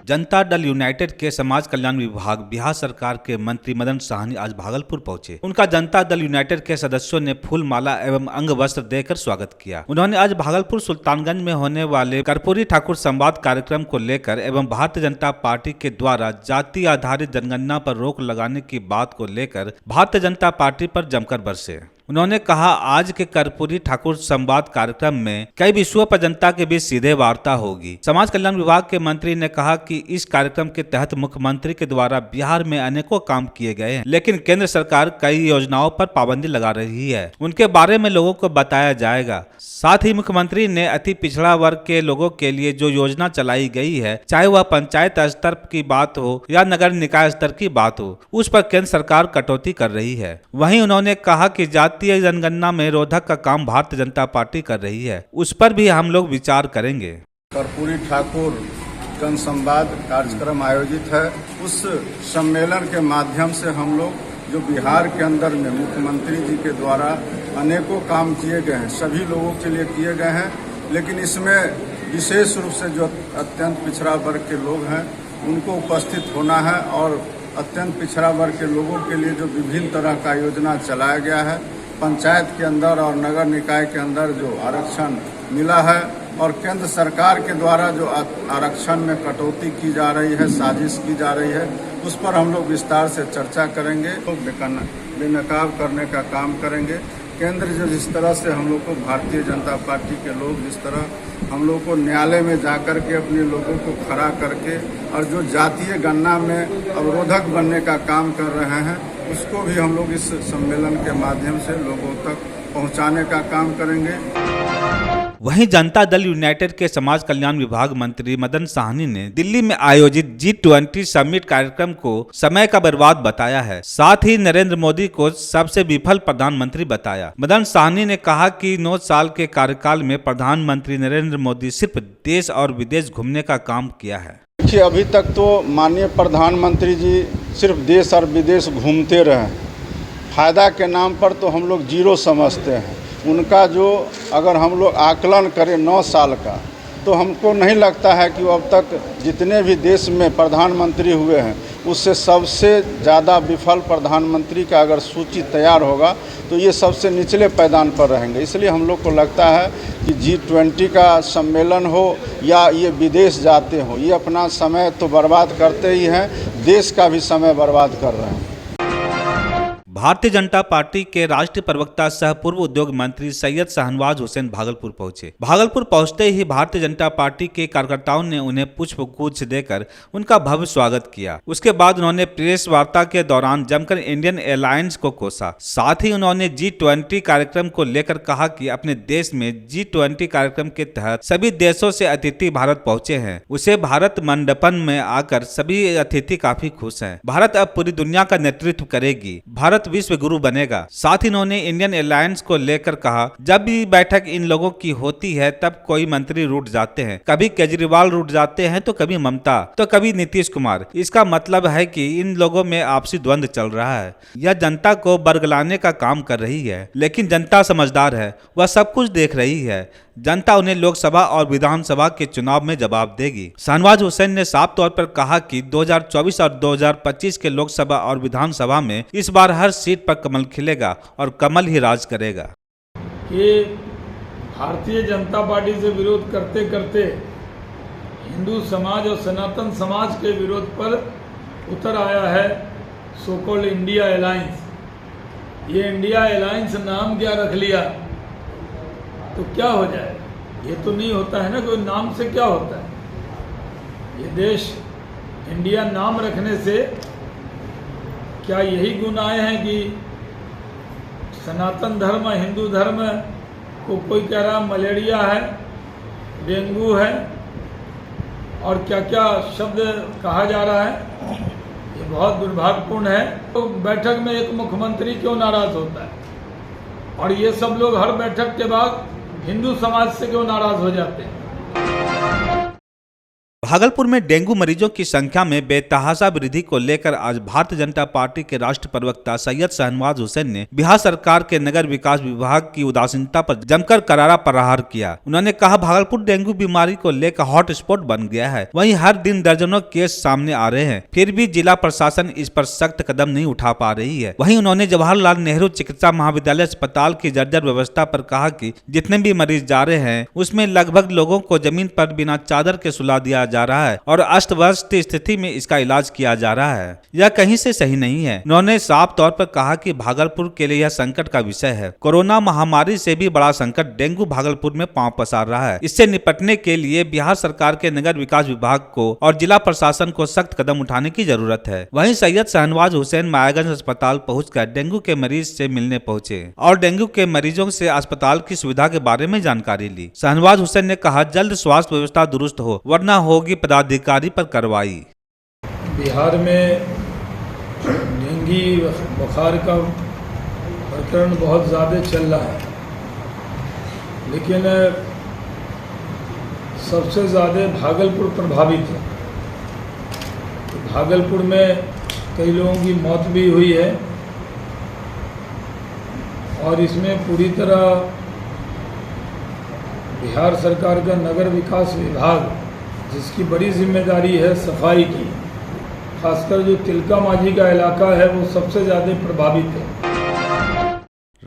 Janata Dal United के समाज कल्याण विभाग बिहार सरकार के मंत्री मदन साहनी आज भागलपुर पहुंचे। उनका जनता दल यूनाइटेड के सदस्यों ने फूल माला एवं अंग वस्त्र देकर स्वागत किया। उन्होंने आज भागलपुर सुल्तानगंज में होने वाले कर्पूरी ठाकुर संवाद कार्यक्रम को लेकर एवं भारतीय जनता पार्टी के द्वारा जाति आधारित जनगणना पर रोक लगाने की बात को लेकर भारतीय जनता पार्टी पर जमकर बरसे। उन्होंने कहा, आज के कर्पूरी ठाकुर संवाद कार्यक्रम में कई विषयों पर जनता के बीच सीधे वार्ता होगी। समाज कल्याण विभाग के मंत्री ने कहा कि इस कार्यक्रम के तहत मुख्यमंत्री के द्वारा बिहार में अनेकों काम किए गए हैं, लेकिन केंद्र सरकार कई योजनाओं पर पाबंदी लगा रही है। उनके बारे में लोगों को बताया जाएगा। साथ ही मुख्यमंत्री ने अति पिछड़ा वर्ग के लोगों के लिए जो योजना चलाई गई है, चाहे वह पंचायत स्तर की बात हो या नगर निकाय स्तर की बात हो, उस पर केंद्र सरकार कटौती कर रही है। वहीं उन्होंने कहा कि जातीय जनगणना में रोधक का काम भारतीय जनता पार्टी कर रही है, उस पर भी हम लोग विचार करेंगे। कर्पूरी ठाकुर जन संवाद कार्यक्रम आयोजित है। उस सम्मेलन के माध्यम से हम लोग जो बिहार के अंदर में मुख्यमंत्री जी के द्वारा अनेकों काम किए गए हैं, सभी लोगों के लिए किए गए हैं, लेकिन इसमें विशेष रूप से जो अत्यंत पिछड़ा वर्ग के लोग हैं उनको उपस्थित होना है और अत्यंत पिछड़ा वर्ग के लोगों के लिए जो विभिन्न तरह का योजना चलाया गया है, पंचायत के अंदर और नगर निकाय के अंदर जो आरक्षण मिला है और केंद्र सरकार के द्वारा जो आरक्षण में कटौती की जा रही है, साजिश की जा रही है, उस पर हम लोग विस्तार से चर्चा करेंगे। बेनकाब करने का काम करेंगे। केंद्र जो जिस तरह से हम लोग को भारतीय जनता पार्टी के लोग जिस तरह हम लोग को न्यायालय में जाकर के अपने लोगों को खड़ा करके और जो जातीय गणना में अवरोधक बनने का काम कर रहे हैं, उसको भी हम लोग इस सम्मेलन के माध्यम से लोगों तक पहुंचाने का काम करेंगे। वहीं जनता दल यूनाइटेड के समाज कल्याण विभाग मंत्री मदन साहनी ने दिल्ली में आयोजित G20 समिट कार्यक्रम को समय का बर्बाद बताया है। साथ ही नरेंद्र मोदी को सबसे विफल प्रधानमंत्री बताया। मदन साहनी ने कहा कि 9 साल के कार्यकाल में प्रधानमंत्री नरेंद्र मोदी सिर्फ देश और विदेश घूमने का काम किया है। देखिए, अभी तक तो माननीय प्रधानमंत्री जी सिर्फ देश और विदेश घूमते रहे। फायदा के नाम पर तो हम लोग जीरो समझते हैं। उनका जो अगर हम लोग आकलन करें 9 साल का, तो हमको नहीं लगता है कि वो अब तक जितने भी देश में प्रधानमंत्री हुए हैं उससे सबसे ज़्यादा विफल प्रधानमंत्री का अगर सूची तैयार होगा तो ये सबसे निचले पैदान पर रहेंगे। इसलिए हम लोग को लगता है कि G20 का सम्मेलन हो या ये विदेश जाते हो, ये अपना समय तो बर्बाद करते ही हैं, देश का भी समय बर्बाद कर रहे हैं। भारतीय जनता पार्टी के राष्ट्रीय प्रवक्ता सह पूर्व उद्योग मंत्री सैयद शाहनवाज हुसैन भागलपुर पहुंचे। भागलपुर पहुंचते ही भारतीय जनता पार्टी के कार्यकर्ताओं ने उन्हें पुष्पगुच्छ देकर उनका भव्य स्वागत किया। उसके बाद उन्होंने प्रेस वार्ता के दौरान जमकर इंडियन एयरलाइंस को कोसा। साथ ही उन्होंने G20 कार्यक्रम को लेकर कहा कि अपने देश में G20 कार्यक्रम के तहत सभी देशों से अतिथि भारत पहुंचे हैं। उसे भारत मंडपम में आकर सभी अतिथि काफी खुश हैं। भारत अब पूरी दुनिया का नेतृत्व करेगी, भारत विश्व गुरु बनेगा। साथ ही उन्होंने इंडियन एयरलाइंस को लेकर कहा, जब भी बैठक इन लोगों की होती है तब कोई मंत्री रूठ जाते हैं, कभी केजरीवाल रूठ जाते हैं तो कभी ममता तो कभी नीतीश कुमार। इसका मतलब है कि इन लोगों में आपसी द्वंद्व चल रहा है। यह जनता को बरगलाने का काम कर रही है, लेकिन जनता समझदार है, वह सब कुछ देख रही है। जनता उन्हें लोकसभा और विधानसभा के चुनाव में जवाब देगी। शाहनवाज हुसैन ने साफ तौर पर कहा कि 2024 और 2025 के लोकसभा और विधानसभा में इस बार हर सीट पर कमल खिलेगा और कमल ही राज करेगा। कि भारतीय जनता पार्टी से विरोध करते करते हिंदू समाज और सनातन समाज के विरोध पर उतर आया है सो कॉल्ड इंडिया अलायंस। ये इंडिया अलायंस नाम क्या रख लिया तो क्या हो जाए? ये तो नहीं होता है ना, कोई नाम से क्या होता है। ये देश इंडिया नाम रखने से क्या यही गुण आए हैं कि सनातन धर्म हिंदू धर्म को कोई कह रहा मलेरिया है, डेंगू है और क्या क्या शब्द कहा जा रहा है। ये बहुत दुर्भाग्यपूर्ण है। तो बैठक में एक मुख्यमंत्री क्यों नाराज होता है और ये सब लोग हर बैठक के बाद हिंदू समाज से क्यों नाराज हो जाते हैं? भागलपुर में डेंगू मरीजों की संख्या में बेतहाशा वृद्धि को लेकर आज भारतीय जनता पार्टी के राष्ट्रीय प्रवक्ता सैयद शाहनवाज हुसैन ने बिहार सरकार के नगर विकास विभाग की उदासीनता पर जमकर करारा प्रहार किया। उन्होंने कहा, भागलपुर डेंगू बीमारी को लेकर हॉटस्पॉट बन गया है। वहीं हर दिन दर्जनों केस सामने आ रहे हैं, फिर भी जिला प्रशासन इस पर सख्त कदम नहीं उठा पा रही है। वहीं उन्होंने जवाहरलाल नेहरू चिकित्सा महाविद्यालय अस्पताल की जर्जर व्यवस्था पर कहा कि जितने भी मरीज जा रहे हैं उसमें लगभग लोगों को जमीन पर बिना चादर के सुला दिया जा रहा है और अस्त व्यस्त स्थिति में इसका इलाज किया जा रहा है। यह कहीं से सही नहीं है। उन्होंने साफ तौर पर कहा कि भागलपुर के लिए यह संकट का विषय है। कोरोना महामारी से भी बड़ा संकट डेंगू भागलपुर में पांव पसार रहा है। इससे निपटने के लिए बिहार सरकार के नगर विकास विभाग को और जिला प्रशासन को सख्त कदम उठाने की जरूरत है। वहीं सैयद शाहनवाज हुसैन मायागंज अस्पताल पहुंचकर डेंगू के मरीज से मिलने पहुंचे और डेंगू के मरीजों से अस्पताल की सुविधा के बारे में जानकारी ली। शाहनवाज हुसैन ने कहा, जल्द स्वास्थ्य व्यवस्था दुरुस्त हो वरना होगी पदाधिकारी पर कार्रवाई। बिहार में डेंगू बुखार का प्रकरण बहुत ज़्यादा चल रहा है, लेकिन सबसे ज़्यादा भागलपुर प्रभावित है। तो भागलपुर में कई लोगों की मौत भी हुई है और इसमें पूरी तरह बिहार सरकार का नगर विकास विभाग, जिसकी बड़ी जिम्मेदारी है सफाई की, खासकर जो तिलका माझी का इलाका है वो सबसे ज़्यादा प्रभावित है।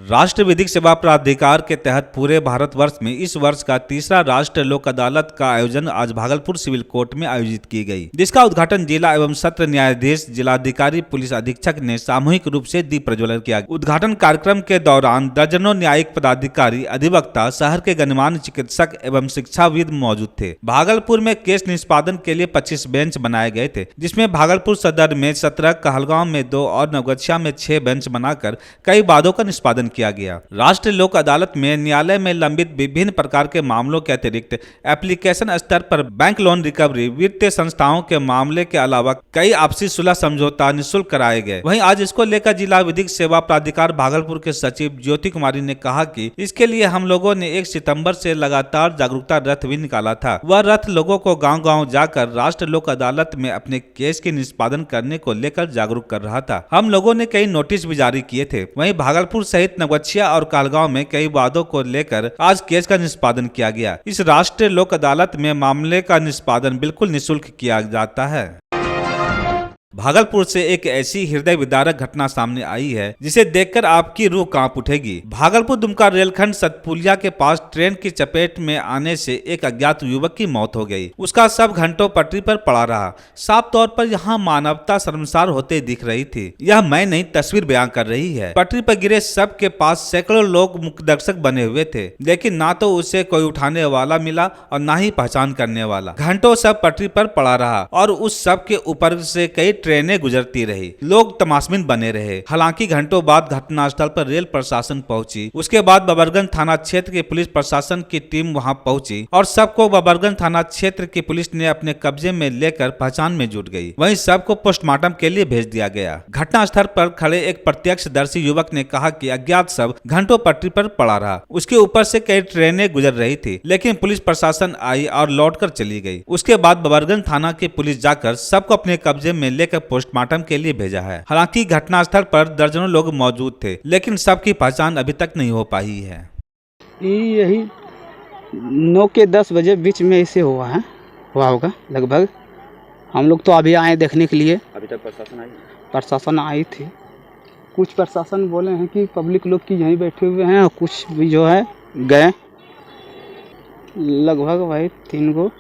राष्ट्रीय विधिक सेवा प्राधिकार के तहत पूरे भारतवर्ष में इस वर्ष का तीसरा राष्ट्रीय लोक अदालत का आयोजन आज भागलपुर सिविल कोर्ट में आयोजित की गई, जिसका उद्घाटन जिला एवं सत्र न्यायाधीश, जिलाधिकारी, पुलिस अधीक्षक ने सामूहिक रूप से दीप प्रज्वलन किया। उद्घाटन कार्यक्रम के दौरान दर्जनों न्यायिक पदाधिकारी, अधिवक्ता, शहर के गणमान्य चिकित्सक एवं शिक्षाविद मौजूद थे। भागलपुर में केस निष्पादन के लिए 25 बेंच बनाए गए थे, जिसमें भागलपुर सदर में 17, कहलगांव में 2 और नवगछिया में 6 बेंच बनाकर कई वादों का निष्पादन किया गया। राष्ट्रीय लोक अदालत में न्यायालय में लंबित विभिन्न प्रकार के मामलों के अतिरिक्त एप्लीकेशन स्तर पर बैंक लोन रिकवरी, वित्तीय संस्थाओं के मामले के अलावा कई आपसी सुलह समझौता निःशुल्क कराए गए। वहीं आज इसको लेकर जिला विधिक सेवा प्राधिकार भागलपुर के सचिव ज्योति कुमारी ने कहा कि इसके लिए हम लोगों ने 1 सितंबर से लगातार जागरूकता रथ भी निकाला था। वह रथ लोगों को गाँव-गाँव जाकर राष्ट्रीय लोक अदालत में अपने केस के निष्पादन करने को लेकर जागरूक कर रहा था। हम लोगों ने कई नोटिस भी जारी किए थे। वहीं भागलपुर सहित नवगछिया और कहलगांव में कई वादों को लेकर आज केस का निष्पादन किया गया। इस राष्ट्रीय लोक अदालत में मामले का निष्पादन बिल्कुल निःशुल्क किया जाता है। भागलपुर से एक ऐसी हृदय विदारक घटना सामने आई है जिसे देखकर आपकी रूह कांप उठेगी। भागलपुर दुमका रेलखंड सतपुलिया के पास ट्रेन की चपेट में आने से एक अज्ञात युवक की मौत हो गई। उसका शव घंटों पटरी पर पड़ा रहा। साफ तौर पर यहाँ मानवता शर्मसार होते दिख रही थी। यह मैं नहीं, तस्वीर बयां कर रही है। पटरी पर गिरे शव के पास सैकड़ों लोग मुख्य दर्शक बने हुए थे, लेकिन ना तो उसे कोई उठाने वाला मिला और ना ही पहचान करने वाला। घंटों शव पटरी पर पड़ा रहा और उस शव के ऊपर से कई ट्रेनें गुजरती रही। लोग तमाशबीन बने रहे। हालांकि घंटों बाद घटनास्थल पर रेल प्रशासन पहुंची। उसके बाद बबरगंज थाना क्षेत्र की पुलिस प्रशासन की टीम वहां पहुंची और सबको बबरगंज थाना क्षेत्र की पुलिस ने अपने कब्जे में लेकर पहचान में जुट गई। वहीं सबको पोस्टमार्टम के लिए भेज दिया गया। घटनास्थल पर खड़े एक प्रत्यक्षदर्शी युवक ने कहा कि अज्ञात शव घंटों पटरी पर पड़ा रहा। उसके ऊपर से कई ट्रेनें गुजर रही थी, लेकिन पुलिस प्रशासन आई और लौटकर चली गई। उसके बाद बबरगंज थाना की पुलिस जाकर सबको अपने कब्जे में लेकर पोस्टमार्टम के लिए भेजा है। हालांकि घटनास्थल पर दर्जनों लोग मौजूद थे, लेकिन सबकी पहचान अभी तक नहीं हो पाई है। यही 9 के 10 बजे बीच में इसे हुआ होगा लगभग। हम लोग तो अभी आए देखने के लिए। अभी तक प्रशासन आई थी। कुछ प्रशासन बोले हैं कि पब्लिक लोग की यहीं बैठे हुए हैं और कुछ भी जो है गए। लगभग भाई 3 गो।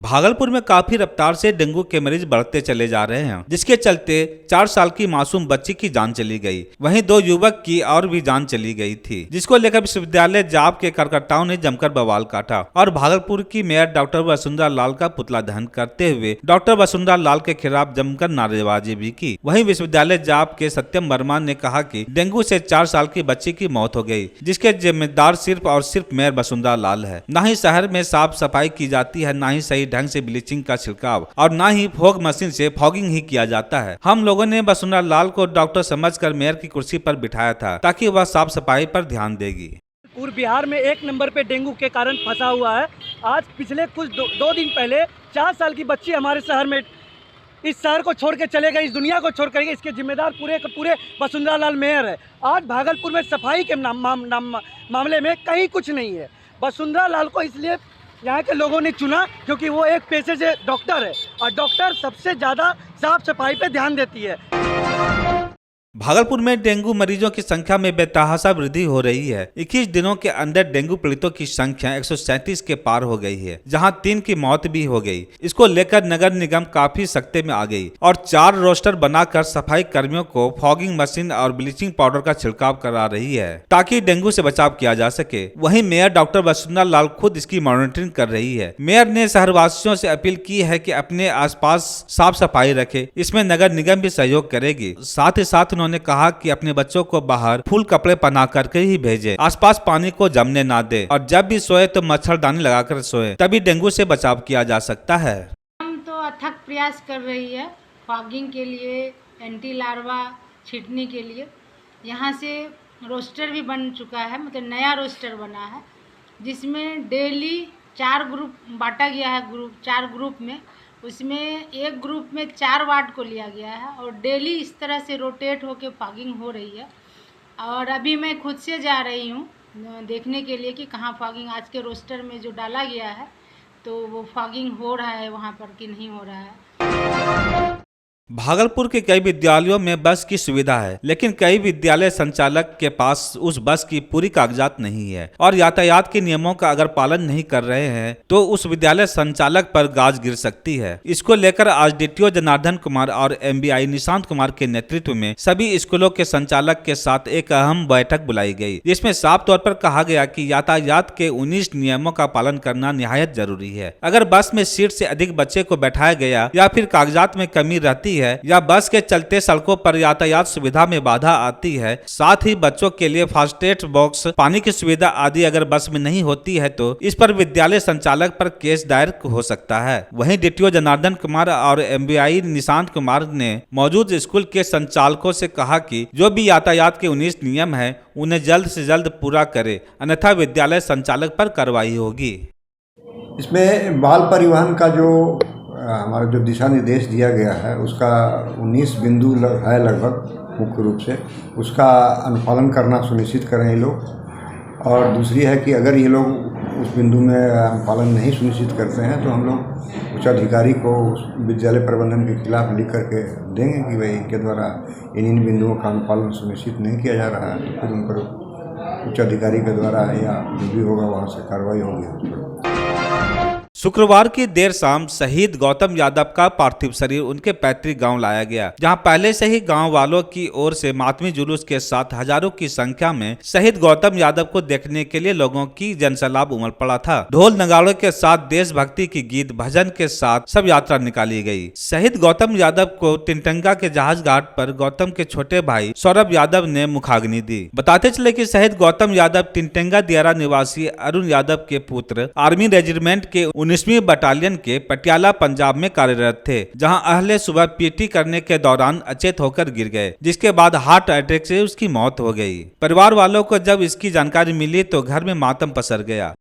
भागलपुर में काफी रफ्तार से डेंगू के मरीज बढ़ते चले जा रहे हैं, जिसके चलते 4 साल की मासूम बच्ची की जान चली गई। वहीं 2 युवक की और भी जान चली गई थी, जिसको लेकर विश्वविद्यालय जाप के कार्यकर्ताओं ने जमकर बवाल काटा और भागलपुर की मेयर डॉक्टर वसुंधरा लाल का पुतला दहन करते हुए डॉक्टर वसुंधरा लाल के खिलाफ जमकर नारेबाजी भी की। वहीं विश्वविद्यालय जाप के सत्यम वर्मा ने कहा कि डेंगू से 4 साल की बच्ची की मौत हो गई, जिसके जिम्मेदार सिर्फ और सिर्फ मेयर वसुंधरा लाल है। न ही शहर में साफ सफाई की जाती है, न ही सही ढंग से ब्लीचिंग का छिड़काव और ना ही फॉग मशीन से फॉगिंग ही किया जाता है। हम लोगों ने वसुंधरा लाल को डॉक्टर समझकर मेयर की कुर्सी पर बिठाया था ताकि वह साफ सफाई पर ध्यान देगी। पूरे बिहार में 1 नंबर पे डेंगू के कारण फंसा हुआ है आज पिछले कुछ दो दिन पहले 4 साल की बच्ची हमारे शहर में इस शहर को छोड़ के चले गए, इस दुनिया को छोड़ कर गए। इसके जिम्मेदार पूरे के पूरे वसुंधरा लाल मेयर है। आज भागलपुर में सफाई के मामले में कहीं कुछ नहीं है। वसुंधरा लाल को इसलिए यहाँ के लोगों ने चुना क्योंकि वो एक पेशे से डॉक्टर है और डॉक्टर सबसे ज़्यादा साफ सफाई पे ध्यान देती है। भागलपुर में डेंगू मरीजों की संख्या में बेतहाशा वृद्धि हो रही है। 21 दिनों के अंदर डेंगू पीड़ितों की संख्या 137 के पार हो गई है, जहां 3 की मौत भी हो गई। इसको लेकर नगर निगम काफी सख्ते में आ गई और 4 रोस्टर बनाकर सफाई कर्मियों को फॉगिंग मशीन और ब्लीचिंग पाउडर का छिड़काव करा रही है ताकि डेंगू से बचाव किया जा सके। वहीं मेयर डॉक्टर वसुंधरा लाल खुद इसकी मॉनिटरिंग कर रही है। मेयर ने शहरवासियों से अपील की है कि अपने आसपास साफ सफाई रखे। इसमें नगर निगम भी सहयोग करेगी। साथ ही साथ उन्होंने कहा कि अपने बच्चों को बाहर फुल कपड़े पहना करके ही भेजे, आसपास पानी को जमने ना दे और जब भी सोए तो मच्छरदानी लगाकर सोए, तभी डेंगू से बचाव किया जा सकता है। हम तो अथक प्रयास कर रही है फॉगिंग के लिए, एंटी लार्वा छीटने के लिए। यहाँ से रोस्टर भी बन चुका है, मतलब नया रोस्टर बना है जिसमें डेली 4 ग्रुप बांटा गया है। 4 ग्रुप में, उसमें एक ग्रुप में 4 वार्ड को लिया गया है और डेली इस तरह से रोटेट होके फॉगिंग हो रही है। और अभी मैं खुद से जा रही हूँ देखने के लिए कि कहाँ फॉगिंग आज के रोस्टर में जो डाला गया है तो वो फॉगिंग हो रहा है वहाँ पर कि नहीं हो रहा है। भागलपुर के कई विद्यालयों में बस की सुविधा है, लेकिन कई विद्यालय संचालक के पास उस बस की पूरी कागजात नहीं है और यातायात के नियमों का अगर पालन नहीं कर रहे हैं तो उस विद्यालय संचालक पर गाज गिर सकती है। इसको लेकर आज डीटीओ जनार्दन कुमार और एमबीआई निशांत कुमार के नेतृत्व में सभी स्कूलों के संचालक के साथ एक अहम बैठक बुलाई गई, जिसमें साफ तौर पर कहा गया कि यातायात के 19 नियमों का पालन करना निहायत जरूरी है। अगर बस में सीट से अधिक बच्चे को बैठाया गया या फिर कागजात में कमी रहती है या बस के चलते सड़कों पर यातायात सुविधा में बाधा आती है, साथ ही बच्चों के लिए फास्टेट बॉक्स, पानी की सुविधा आदि अगर बस में नहीं होती है तो इस पर विद्यालय संचालक पर केस दायर हो सकता है। वहीं डीटीओ जनार्दन कुमार और एमबीआई निशांत कुमार ने मौजूद स्कूल के संचालकों से कहा कि जो भी यातायात के 19 नियम है उन्हें जल्द से जल्द पूरा करे, अन्यथा विद्यालय संचालक पर कार्रवाई होगी। इसमें बाल परिवहन का जो हमारा जो दिशा निर्देश दिया गया है उसका 19 बिंदु है लगभग मुख्य रूप से, उसका अनुपालन करना सुनिश्चित करें ये लोग। और दूसरी है कि अगर ये लोग उस बिंदु में अनुपालन नहीं सुनिश्चित करते हैं तो हम लोग उच्च अधिकारी को विद्यालय प्रबंधन के खिलाफ लिख करके देंगे कि भाई इनके द्वारा इन बिंदुओं का अनुपालन सुनिश्चित नहीं किया जा रहा है, तो फिर उन पर उच्च अधिकारी के द्वारा या जो भी होगा वहाँ से कार्रवाई होगी। शुक्रवार की देर शाम शहीद गौतम यादव का पार्थिव शरीर उनके पैतृक गांव लाया गया, जहां पहले से ही गांव वालों की ओर से मातमी जुलूस के साथ हजारों की संख्या में शहीद गौतम यादव को देखने के लिए लोगों की जनसैलाब उमड़ पड़ा था। ढोल नगाड़ों के साथ देशभक्ति की गीत भजन के साथ सब यात्रा निकाली गई। शहीद गौतम यादव को टिनटंगा के जहाज घाट पर गौतम के छोटे भाई सौरभ यादव ने मुखाग्नि दी। बताते चले कि शहीद गौतम यादव टिनटंगा दियारा निवासी अरुण यादव के पुत्र आर्मी रेजिमेंट के 19वीं बटालियन के पटियाला पंजाब में कार्यरत थे, जहां अहले सुबह पीटी करने के दौरान अचेत होकर गिर गए, जिसके बाद हार्ट अटैक से उसकी मौत हो गई। परिवार वालों को जब इसकी जानकारी मिली तो घर में मातम पसर गया।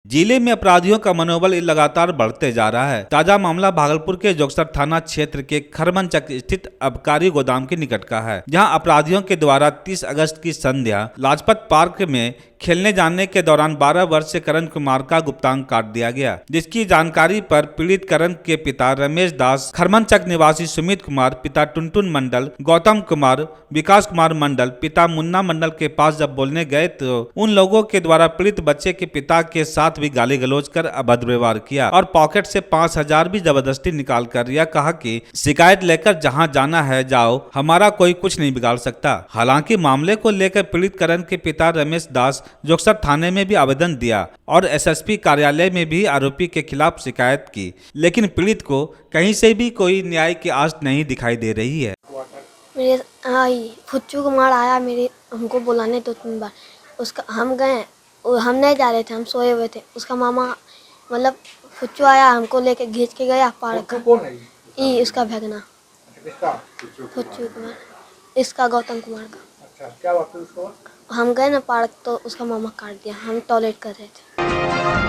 जिले में अपराधियों का मनोबल लगातार बढ़ते जा रहा है। ताजा मामला भागलपुर के जोगसर थाना क्षेत्र के खरमनचक स्थित आबकारी गोदाम के निकट का है, जहां अपराधियों के द्वारा 30 अगस्त की संध्या लाजपत पार्क में खेलने जाने के दौरान 12 वर्षीय करण कुमार का गुप्तांग काट दिया गया, जिसकी जानकारी पर पीड़ित करण के पिता रमेश दास, खरमनचक निवासी सुमित कुमार, पिता टुनटुन मंडल, गौतम कुमार, विकास कुमार मंडल, पिता मुन्ना मंडल के पास जब बोलने गए तो उन लोगों के द्वारा पीड़ित बच्चे के पिता के साथ भी गाली गलौज कर अभद्र व्यवहार किया और पॉकेट से 5000 भी जबरदस्ती निकाल कर यह कहा कि शिकायत लेकर जहां जाना है जाओ, हमारा कोई कुछ नहीं बिगाड़ सकता। हालांकि मामले को लेकर पीड़ित करण के पिता रमेश दास जोगसर थाने में भी आवेदन दिया और एसएसपी कार्यालय में भी आरोपी के खिलाफ शिकायत की, लेकिन पीड़ित को कहीं से भी कोई न्याय की आस नहीं दिखाई दे रही है। मेरे फुच्चू कुमार आया हमको बुलाने 2-3 बार, उसका हम गए, हम नहीं जा रहे थे, हम सोए हुए थे। उसका मामा मतलब फुच्चू आया, हमको लेके खींच के गया पार्क। ये उसका भगना फुच्चू कुमार, इसका गौतम कुमार का। अच्छा, क्या बात है उसको? हम गए ना पार्क तो उसका मामा काट दिया, हम टॉयलेट कर रहे थे।